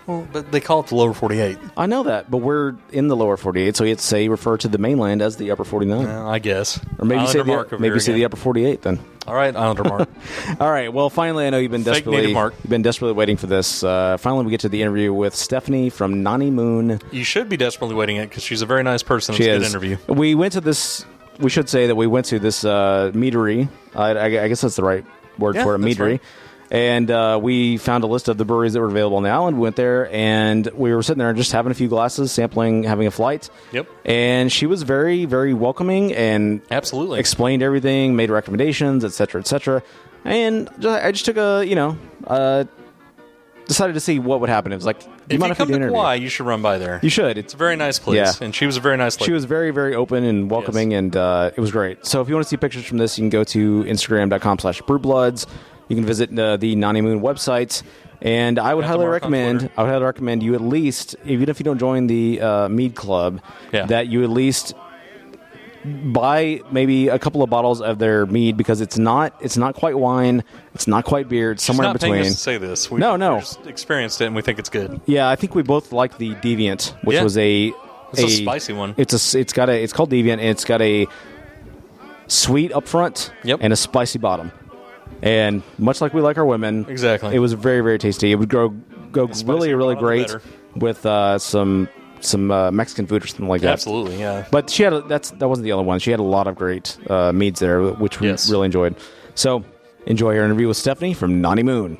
Well, but they call it the lower 48. I know that, but we're in the lower 48, so you have to refer to the mainland as the upper 49. I guess. Or maybe say the upper 48 then. All right, Islander Mark. All right. Well, finally, I know you've been desperately waiting for this. Finally, we get to the interview with Stephanie from Nani Moon. You should be desperately waiting it because she's a very nice person. It's a good interview. We went to this. We should say that we went to this meadery. I guess that's the right word for it. Meadery. Right. And we found a list of the breweries that were available on the island. We went there, and we were sitting there just having a few glasses, sampling, having a flight. Yep. And she was very, very welcoming and absolutely explained everything, made recommendations, et cetera, et cetera. And I just took decided to see what would happen. It was like, if you come to Kauai, you should run by there. You should. It's a very nice place, and she was a very nice lady. She was very, very open and welcoming, and it was great. So if you want to see pictures from this, you can go to Instagram.com/brewbloods. You can visit the Nani Moon website, and I would highly recommend you at least, even if you don't join the Mead Club, that you at least buy maybe a couple of bottles of their mead, because it's not quite wine, it's not quite beer, it's somewhere in between. Paying us to say this. We just experienced it, and we think it's good. Yeah, I think we both like the Deviant, which was a spicy one. It's called Deviant, and it's got a sweet up front and a spicy bottom. And much like we like our women, exactly, it was very, very tasty. It would go really, really great with some Mexican food or something like that. Absolutely, yeah. But she had that wasn't the only one. She had a lot of great meads there, which we really enjoyed. So enjoy our interview with Stephanie from Nani Moon.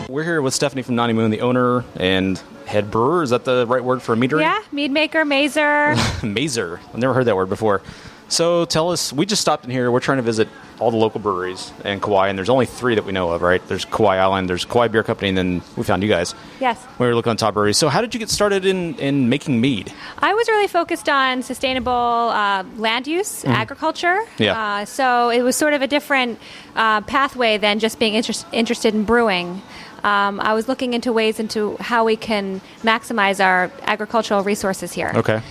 We're here with Stephanie from Nani Moon, the owner and head brewer. Is that the right word for a meadery? Yeah, mead maker, mazer. Mazer. I've never heard that word before. So tell us, we just stopped in here. We're trying to visit all the local breweries in Kauai, and there's only 3 that we know of, right? There's Kauai Island, there's Kauai Beer Company, and then we found you guys. Yes. We were looking on top breweries. So how did you get started in making mead? I was really focused on sustainable land use, agriculture. Yeah. So it was sort of a different pathway than just being interested in brewing. I was looking into ways into how we can maximize our agricultural resources here. Okay.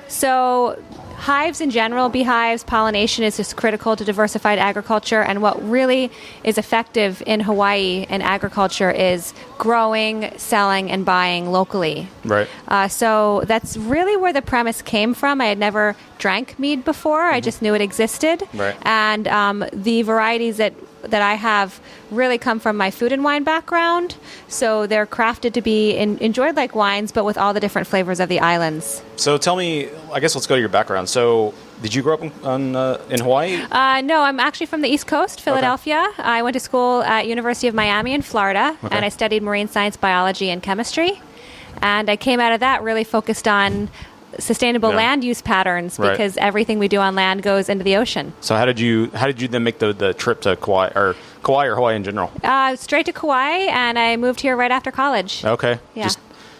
So hives in general, beehives, pollination is just critical to diversified agriculture. And what really is effective in Hawaii in agriculture is growing, selling, and buying locally. Right. So that's really where the premise came from. I had never drank mead before. I just knew it existed. Right. And the varieties that I have really come from my food and wine background. So they're crafted to be enjoyed like wines, but with all the different flavors of the islands. So tell me, I guess let's go to your background. So did you grow up in Hawaii? No, I'm actually from the East Coast, Philadelphia. Okay. I went to school at University of Miami in Florida, and I studied marine science, biology, and chemistry. And I came out of that really focused on sustainable land use patterns, because everything we do on land goes into the ocean. So how did you then make the trip to Kauai or Hawaii in general? Straight to Kauai, and I moved here right after college. Okay. Yeah.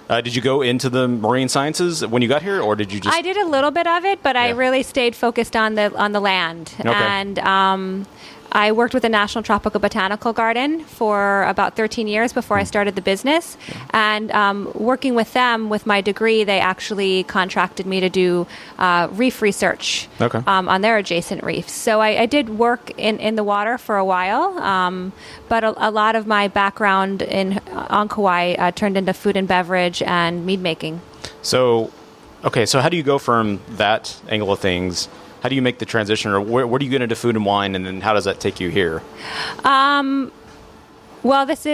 Did you go into the marine sciences when you got here, or did you just? I did a little bit of it, but I really stayed focused on the land. Okay. And I worked with the National Tropical Botanical Garden for about 13 years before I started the business. And working with them with my degree, they actually contracted me to do reef research on their adjacent reefs. So I did work in the water for a while, but a lot of my background on Kauai turned into food and beverage and mead making. So how do you go from that angle of things? How do you make the transition, or where do you get into food and wine, and then how does that take you here? Well, this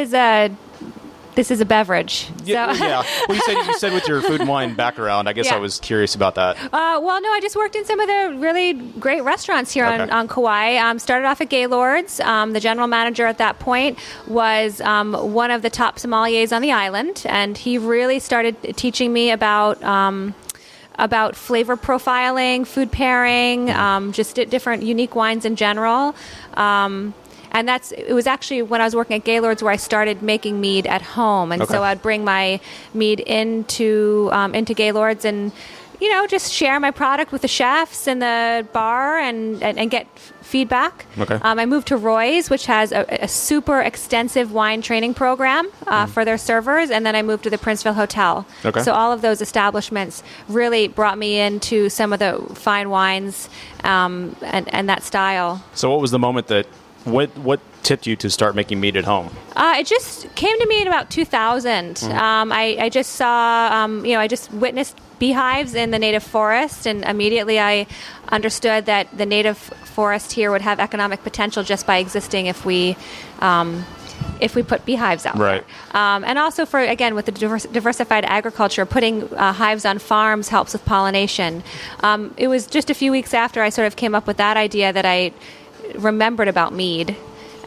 this is a beverage. Yeah, So. yeah. Well, you said with your food and wine background. I guess Yeah. I was curious about that. Well, no, I just worked in some of the really great restaurants here Okay. on Kauai. Started off at Gaylord's. The general manager at that point was one of the top sommeliers on the island, and he really started teaching me about flavor profiling, food pairing, just different unique wines in general. And it was actually when I was working at Gaylord's where I started making mead at home. And Okay. so I'd bring my mead into Gaylord's and, just share my product with the chefs in the bar and get feedback. Okay. I moved to Roy's, which has a super extensive wine training program for their servers. And then I moved to the Princeville Hotel. Okay. So all of those establishments really brought me into some of the fine wines and that style. So, what was the moment that what tipped you to start making mead at home? It just came to me in about 2000. I just saw, I just witnessed beehives in the native forest, and immediately I understood that the native forest here would have economic potential just by existing if we put beehives out Right. there. And also with the diversified agriculture, putting hives on farms helps with pollination. It was just a few weeks after I sort of came up with that idea that I remembered about mead.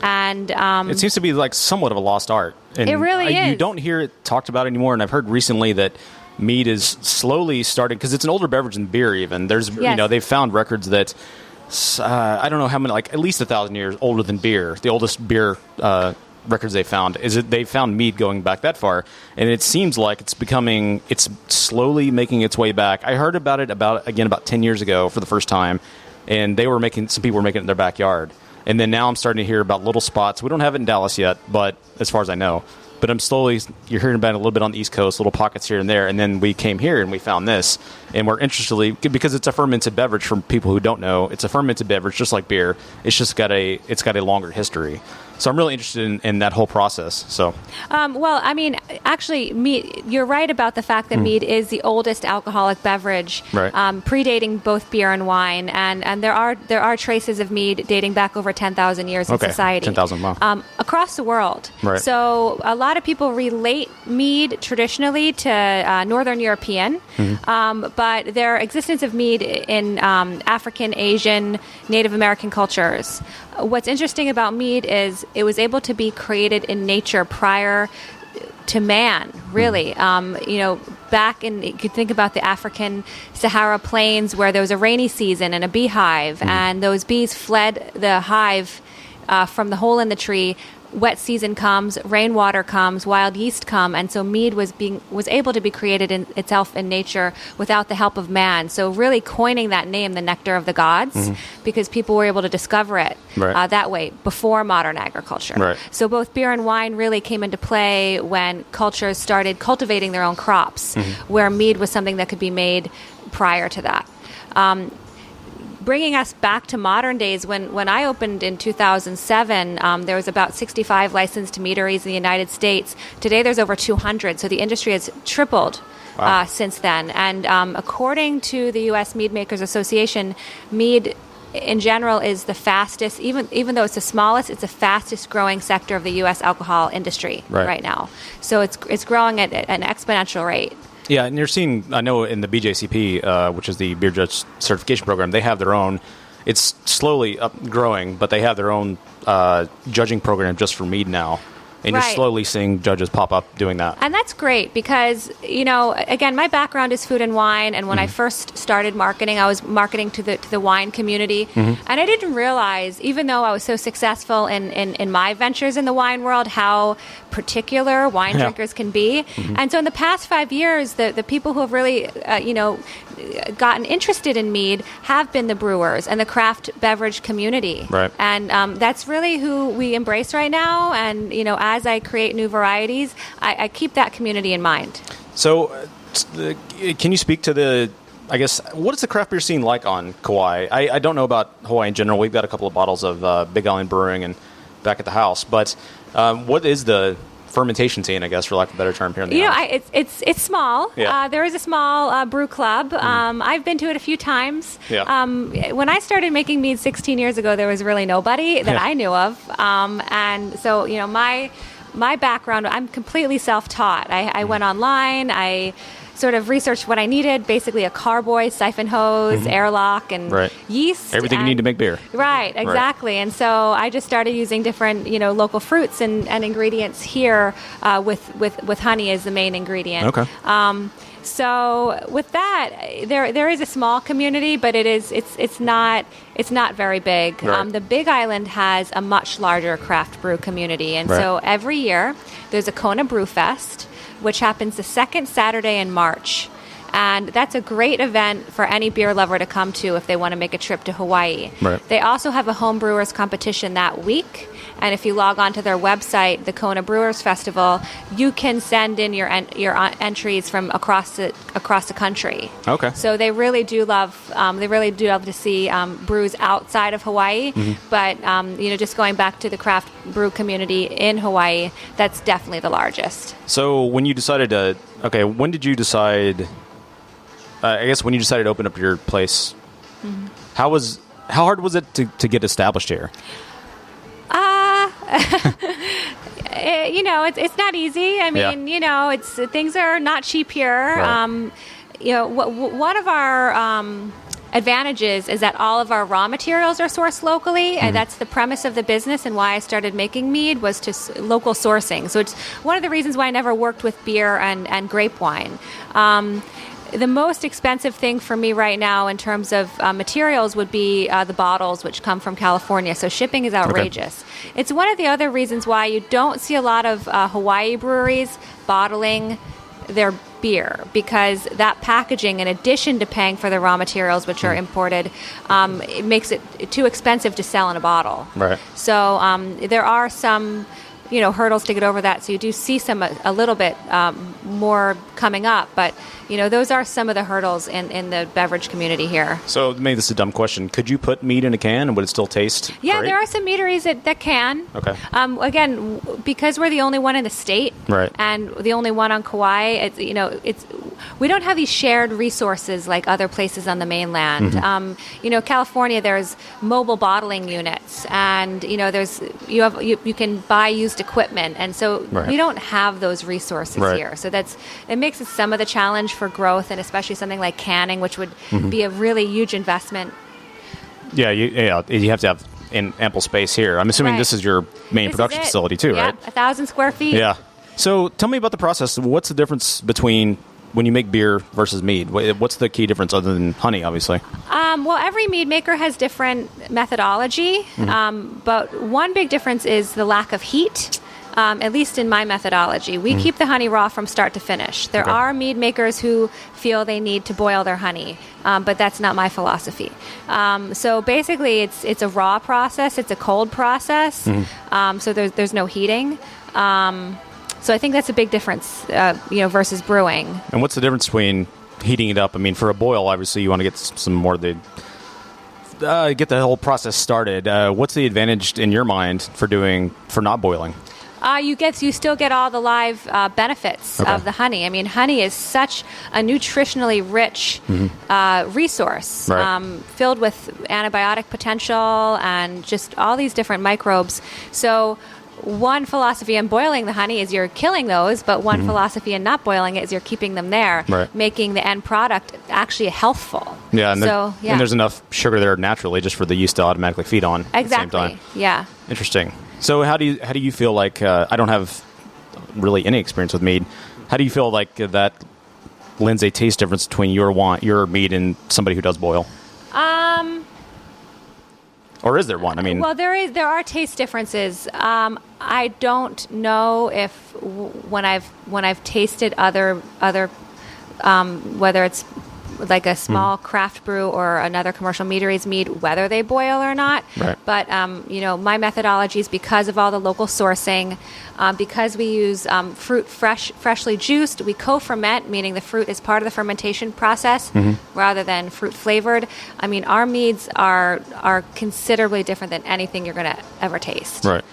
And It seems to be like somewhat of a lost art. And It really You is. don't hear it talked about anymore. And I've heard recently that mead is slowly starting, because it's an older beverage than beer. Even there's, Yes. they've found records that I don't know how many, like at least 1,000 years older than beer. The oldest beer records they found they found mead going back that far, and it seems like it's slowly making its way back. I heard about it about 10 years ago for the first time, and some people were making it in their backyard. And then now I'm starting to hear about little spots. We don't have it in Dallas yet, but as far as I know. But you're hearing about it a little bit on the East Coast, little pockets here and there. And then we came here and we found this. And we're because it's a fermented beverage, for people who don't know, it's a fermented beverage just like beer. It's just got a longer history. So I'm really interested in that whole process. So, actually, mead, you're right about the fact that mead is the oldest alcoholic beverage, Right. Predating both beer and wine, and there are traces of mead dating back over 10,000 years in Okay, society, 10,000, wow. across the world. Right. So a lot of people relate mead traditionally to Northern European, but their existence of mead in African, Asian, Native American cultures. What's interesting about mead is it was able to be created in nature prior to man, really. Back in, you could think about the African Sahara plains where there was a rainy season and a beehive, and those bees fled the hive from the hole in the tree. Wet season comes, rainwater comes, wild yeast come, and so mead was able to be created in itself in nature without the help of man. So really coining that name, the nectar of the gods, because people were able to discover it Right. that way before modern agriculture. Right. So both beer and wine really came into play when cultures started cultivating their own crops, where mead was something that could be made prior to that. Bringing us back to modern days, when I opened in 2007, there was about 65 licensed meaderies in the United States. Today there's over 200, so the industry has tripled since then. And according to the U.S. Mead Makers Association, mead in general is the fastest, even though it's the smallest, it's the fastest growing sector of the U.S. alcohol industry right now. So it's growing at an exponential rate. Yeah, and you're seeing, I know in the BJCP, which is the Beer Judge Certification Program, they have their own, it's slowly growing, but they have their own judging program just for mead now. And Right. you're slowly seeing judges pop up doing that. And that's great because, again, my background is food and wine. And when I first started marketing, I was marketing to the wine community. And I didn't realize, even though I was so successful in my ventures in the wine world, how particular wine drinkers can be. And so in the past 5 years, the people who have really, gotten interested in mead have been the brewers and the craft beverage community. Right. And that's really who we embrace right now. And, as I create new varieties, I keep that community in mind. So, can you speak to what is the craft beer scene like on Kauai? I don't know about Hawaii in general. We've got a couple of bottles of Big Island Brewing and back at the house. But what is the fermentation scene, I guess, for lack of a better term, here in the island? It's small. Yeah. There is a small brew club. I've been to it a few times. Yeah. When I started making mead 16 years ago, there was really nobody that I knew of. And so, my background, I'm completely self-taught. I went online. I sort of researched what I needed, basically a carboy, siphon hose, airlock, and yeast. Everything you need to make beer. Right, exactly. And so I just started using different, local fruits and ingredients here with honey as the main ingredient. Okay. So with that, there is a small community, but it's not very big. Right. The Big Island has a much larger craft brew community, and so every year there's a Kona Brew Fest, which happens the second Saturday in March. And that's a great event for any beer lover to come to if they want to make a trip to Hawaii. Right. They also have a home brewers competition that week. And if you log on to their website, the Kona Brewers Festival, you can send in your entries from across the country. Okay. So they really do love to see brews outside of Hawaii. But just going back to the craft brew community in Hawaii, that's definitely the largest. So when you decided when did you decide? I guess when you decided to open up your place, how hard was it to get established here? It's not easy. I mean, things are not cheap here. Right. One of our advantages is that all of our raw materials are sourced locally, and that's the premise of the business and why I started making mead was to local sourcing. So it's one of the reasons why I never worked with beer and grape wine. The most expensive thing for me right now in terms of materials would be the bottles, which come from California. So shipping is outrageous. Okay. It's one of the other reasons why you don't see a lot of Hawaii breweries bottling their beer, because that packaging, in addition to paying for the raw materials, which are imported, it makes it too expensive to sell in a bottle. Right. So there are some hurdles to get over that. So you do see a little bit more coming up, but those are some of the hurdles in the beverage community here. So maybe this is a dumb question. Could you put mead in a can and would it still taste Yeah, great? there are some meaderies that can. Okay. Again, because we're the only one in the state, right, and the only one on Kauai, we don't have these shared resources like other places on the mainland. California, there's mobile bottling units, and you can buy used equipment, and so we don't have those resources here. So it makes it some of the challenge for growth, and especially something like canning, which would be a really huge investment. Yeah, you have to have ample space here. I'm assuming this is your main production facility too, right? 1,000 square feet. Yeah. So tell me about the process. What's the difference between when you make beer versus mead? What's the key difference other than honey, obviously? Well, every mead maker has different methodology, but one big difference is the lack of heat. At least in my methodology, we keep the honey raw from start to finish. There are mead makers who feel they need to boil their honey, but that's not my philosophy. So basically, it's a raw process. It's a cold process. So there's no heating. So I think that's a big difference, versus brewing. And what's the difference between heating it up? I mean, for a boil, obviously, you want to get some more get the whole process started. What's the advantage in your mind for not boiling? You still get all the live benefits of the honey. I mean, honey is such a nutritionally rich resource, filled with antibiotic potential and just all these different microbes. So one philosophy in boiling the honey is you're killing those, but one philosophy in not boiling it is you're keeping them there, making the end product actually healthful. Yeah, and there's enough sugar there naturally just for the yeast to automatically feed on at the same time. Yeah. Interesting. So how do you feel like I don't have really any experience with mead. How do you feel like that lends a taste difference between your mead and somebody who does boil? Or is there one? I mean, well, there are taste differences. I don't know if when I've tasted other whether it's like a small craft brew or another commercial meadery's mead, whether they boil or not. Right. But my methodology is because of all the local sourcing, because we use fruit freshly juiced. We co-ferment, meaning the fruit is part of the fermentation process rather than fruit flavored. I mean, our meads are considerably different than anything you're going to ever taste. Right.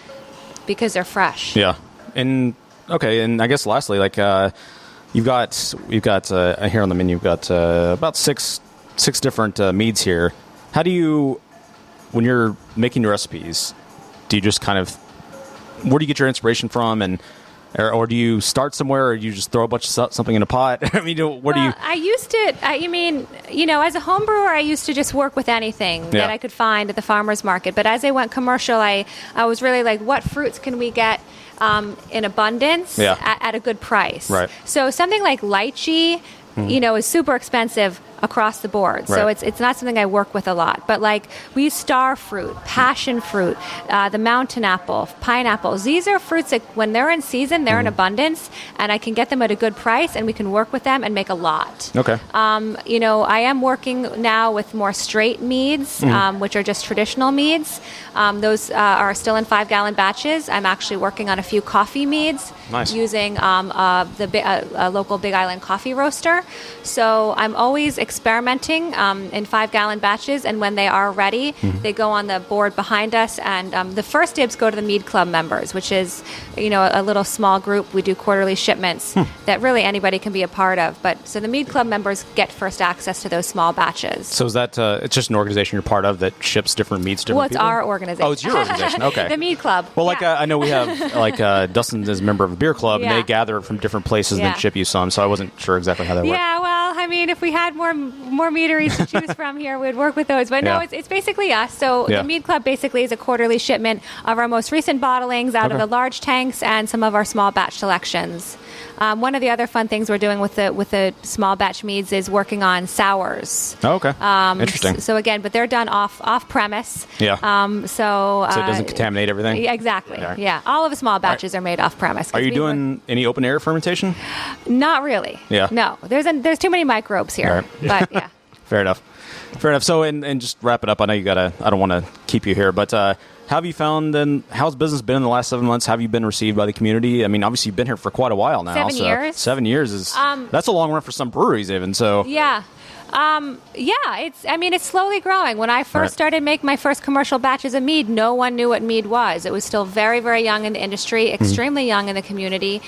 Because they're fresh. Yeah. And okay, and I guess lastly, like we've got here on the menu, you've got about six different meads here. How do you, when you're making your recipes, do you just kind of where do you get your inspiration from, and or do you start somewhere, or do you just throw a bunch of something in a pot? I mean, where do you? I used to. As a home brewer, I used to just work with anything that I could find at the farmer's market. But as I went commercial, I was really like, what fruits can we get in abundance at a good price? Right. So something like lychee, is super expensive across the board. So Right. it's not something I work with a lot. But like we use star fruit, passion fruit, the mountain apple, pineapples. These are fruits that when they're in season, they're in abundance, and I can get them at a good price, and we can work with them and make a lot. Okay. I am working now with more straight meads, which are just traditional meads. Those are still in 5-gallon batches. I'm actually working on a few coffee meads. Nice. Using a local Big Island coffee roaster. So I'm always experimenting in 5-gallon batches, and when they are ready, they go on the board behind us, and the first dibs go to the Mead Club members, which is a little small group. We do quarterly shipments that really anybody can be a part of. But so the Mead Club members get first access to those small batches. So is that it's just an organization you're part of that ships different meats to different It's people? our organization. Oh, it's your organization. Okay. The Mead Club. Well, Yeah. I know we have Dustin is a member of a beer club, and Yeah. they gather from different places and Yeah. then ship you some. So I wasn't sure exactly how that worked. Yeah, well, if we had more meaderies to choose from here, we'd work with those. But no, Yeah. it's basically us. So Yeah. the Mead Club basically is a quarterly shipment of our most recent bottlings out of Okay. the large tanks and some of our small batch selections. One of the other fun things we're doing with the small batch meads is working on sours. Oh, okay. Interesting. So again, but they're done off premise. Yeah. So So it doesn't contaminate everything? Yeah, exactly. All right. Yeah. All of the small batches are made off premise. Are you doing any open air fermentation? Not really. Yeah. No. There's too many microbes here. Right. But yeah. Fair enough. So, and just wrap it up. I know I don't want to keep you here, but how have you found, and how's business been in the last 7 months? How have you been received by the community? I mean, obviously you've been here for quite a while now. 7 years. 7 years is, that's a long run for some breweries even, so. Yeah. It's slowly growing. When I first started making my first commercial batches of mead, no one knew what mead was. It was still very, very young in the industry, extremely young in the community.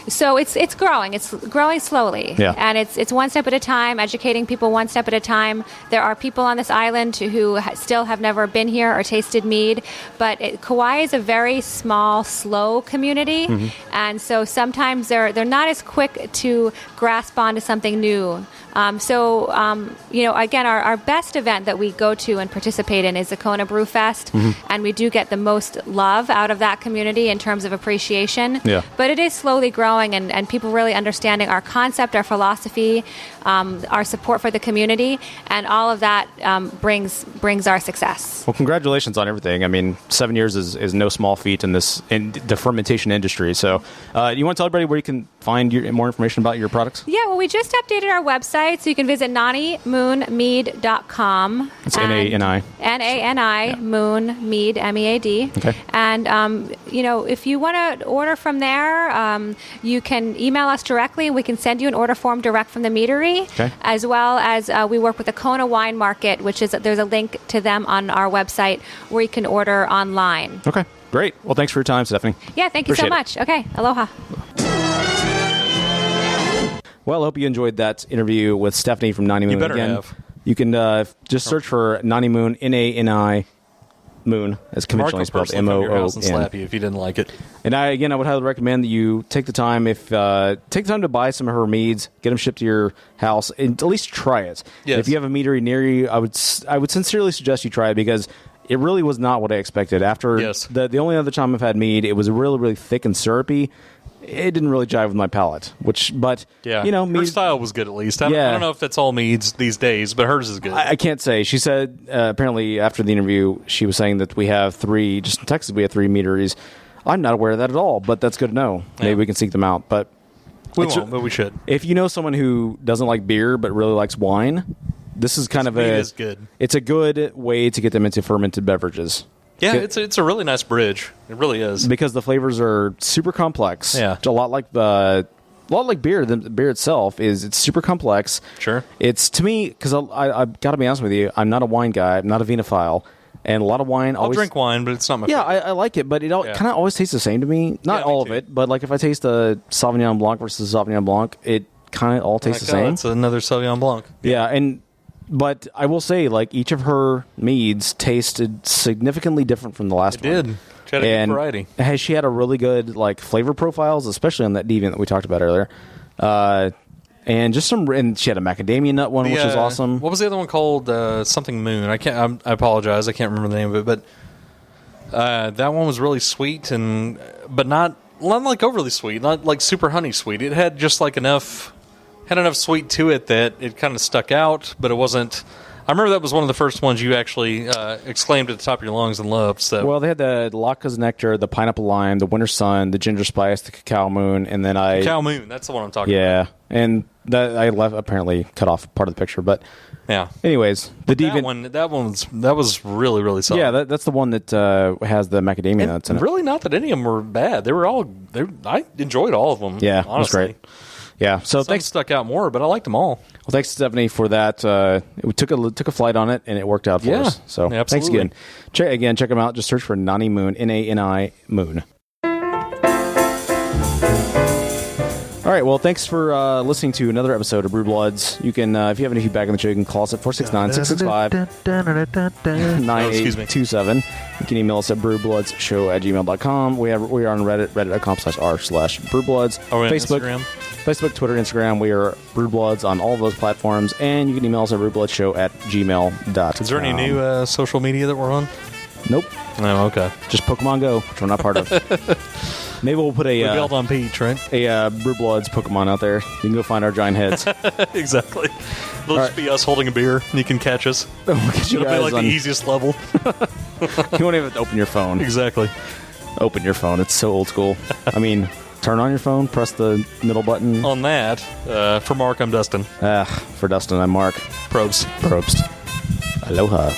So it's growing. It's growing slowly. Yeah. And it's one step at a time, educating people one step at a time. There are people on this island who still have never been here or tasted mead, but Kauai is a very small, slow community, and so sometimes they're not as quick to grasp onto something new. Again, our best event that we go to and participate in is the Kona Brew Fest, and we do get the most love out of that community in terms of appreciation. Yeah. But it is slowly growing, and people really understanding our concept, our philosophy, our support for the community, and all of that brings our success. Well, congratulations on everything. I mean, 7 years is no small feat in the fermentation industry. So, you want to tell everybody where you can find more information about your products? Yeah, well, we just updated our website, so you can visit NaniMoonMead.com. It's Nani. Nani, Moon Mead, MEAD. Okay. And, if you want to order from there, you can email us directly. We can send you an order form direct from the Meadery, Okay. as well as we work with the Kona Wine Market, there's a link to them on our website where you can order online. Okay, great. Well, thanks for your time, Stephanie. Yeah, thank you so Appreciate it. much. Okay, aloha. Well, I hope you enjoyed that interview with Stephanie from Nani Moon. You better Again, have. You can just search for Nani Moon, Nani Moon, as Mark conventionally will spelled personally come to your house and M-O-O-N. slap you if you didn't like it. And I would highly recommend that you take the time to buy some of her meads, get them shipped to your house, and at least try it. Yes. And if you have a meadery near you, I would sincerely suggest you try it, because it really was not what I expected. After the only other time I've had mead, it was really, really thick and syrupy. It didn't really jive with my palate. Yeah, her her style was good at least. I don't know if that's all meads these days, but hers is good. I can't say. She said apparently after the interview, she was saying that we have three. Just in Texas, we have 3 meaderies. I'm not aware of that at all, but that's good to know. Maybe we can seek them out. But we won't, but we should. If you know someone who doesn't like beer but really likes wine, this is kind of mead is good. It's a good way to get them into fermented beverages. Yeah, it's a really nice bridge. It really is, because the flavors are super complex. Yeah, a lot like beer. The beer itself it's super complex. Sure, it's to me, because I got to be honest with you, I'm not a wine guy. I'm not a vinophile, and a lot of wine. I'll drink wine, but it's not my favorite. I like it, but it kind of always tastes the same to me. Not all of it, but like if I taste a Sauvignon Blanc versus Sauvignon Blanc, it kind of all tastes the same. It's another Sauvignon Blanc. Yeah, but I will say, like, each of her meads tasted significantly different from the last one. It did. She had a good variety. She had a really good like flavor profiles, especially on that deviant that we talked about earlier. And just and she had a macadamia nut one, which was awesome. What was the other one called? Something Moon. I apologize. I can't remember the name of it, but that one was really sweet but not like overly sweet, not like super honey sweet. It had just like enough sweet to it that it kind of stuck out, but it wasn't. I remember that was one of the first ones you actually exclaimed at the top of your lungs and loved. So. Well, they had the Latkes Nectar, the Pineapple Lime, the Winter Sun, the Ginger Spice, the Cacao Moon, and then Cacao Moon, that's the one I'm talking about. Yeah, and that I apparently cut off part of the picture, but yeah. Anyways, the deviant that was really, really solid. Yeah, that's the one that has the macadamia nuts in it. Really, not that any of them were bad. I enjoyed all of them. Yeah, honestly. it was great. Yeah, so Some stuck out more, but I liked them all. Well, thanks, Stephanie, for that. We took a flight on it, and it worked out for us. So thanks again. Check them out. Just search for Nani Moon, Nani Moon. All right, well, thanks for listening to another episode of Brew Bloods. You can, if you have any feedback on the show, you can call us at 469-665-9827. You can email us at brewbloodsshow@gmail.com. We are on Reddit, reddit.com/r/brewbloods. Facebook, Twitter, Instagram. We are Brew Bloods on all of those platforms. And you can email us at brewbloodshow@gmail.com. Is there any new social media that we're on? Nope. No, okay. Just Pokemon Go, which we're not part of. Maybe we'll put a build on Peach, right? A Brew Bloods Pokemon out there. You can go find our giant heads. Exactly. It'll just be us holding a beer, and you can catch us. We'll get you It'll guys be like the easiest level. You won't even open your phone. Exactly. Open your phone. It's so old school. I mean, turn on your phone, press the middle button. On that, for Mark, I'm Dustin. For Dustin, I'm Mark. Probst. Aloha.